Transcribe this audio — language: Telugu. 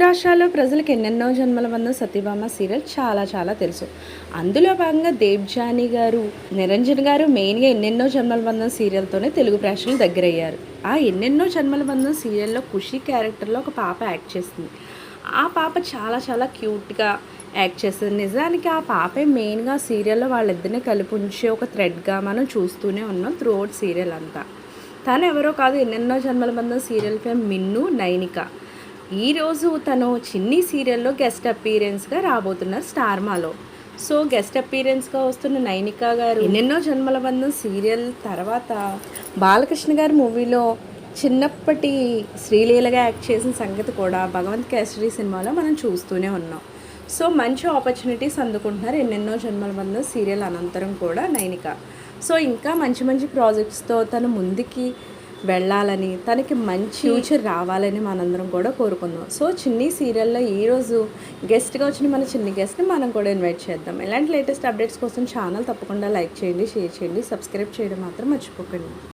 రాష్ట్రాల్లో ప్రజలకు ఎన్నెన్నో జన్మల బంధం సత్యభామ సీరియల్ చాలా చాలా తెలుసు. అందులో భాగంగా దేవ్జాని గారు, నిరంజన్ గారు మెయిన్గా ఎన్నెన్నో జన్మల బంధం సీరియల్తోనే తెలుగు ప్రేక్షకులు దగ్గరయ్యారు. ఆ ఎన్నెన్నో జన్మల బంధం సీరియల్లో ఖుషి క్యారెక్టర్లో ఒక పాప యాక్ట్ చేస్తుంది. ఆ పాప చాలా చాలా క్యూట్గా యాక్ట్ చేస్తుంది. నిజానికి ఆ పాపే మెయిన్గా సీరియల్లో వాళ్ళిద్దరిని కలిపి ఉంచే ఒక థ్రెడ్గా మనం చూస్తూనే ఉన్నాం త్రూ అవుట్ సీరియల్ అంతా. తను ఎవరో కాదు, ఎన్నెన్నో జన్మల బంధం సీరియల్ ఫేమ్ మిన్ను నైనిక. ఈరోజు తను చిన్ని సీరియల్లో గెస్ట్ అపీరెన్స్గా రాబోతున్నారు స్టార్మాలో. సో గెస్ట్ అపీరెన్స్గా వస్తున్న నైనిక గారు ఎన్నెన్నో జన్మల బంధం సీరియల్ తర్వాత బాలకృష్ణ గారి మూవీలో చిన్నప్పటి శ్రీలీలగా యాక్ట్ చేసిన సంగతి కూడా భగవంత్ కేసరి సినిమాలో మనం చూస్తూనే ఉన్నాం. సో మంచి ఆపర్చునిటీస్ అందుకుంటున్నారు ఎన్నెన్నో జన్మల బంధం సీరియల్ అనంతరం కూడా నైనిక. సో ఇంకా మంచి మంచి ప్రాజెక్ట్స్తో తను ముందుకి వెళ్ళాలని, తనకి మంచి ఫ్యూచర్ రావాలని మనందరం కూడా కోరుకుందాం. సో చిన్ని సీరియల్లో ఈరోజు గెస్ట్గా వచ్చిన మన చిన్ని గెస్ట్ని మనం కూడా ఇన్వైట్ చేద్దాం. ఇలాంటి లేటెస్ట్ అప్డేట్స్ కోసం ఛానల్ తప్పకుండా లైక్ చేయండి, షేర్ చేయండి, సబ్స్క్రైబ్ చేయడం మాత్రం మర్చిపోకండి.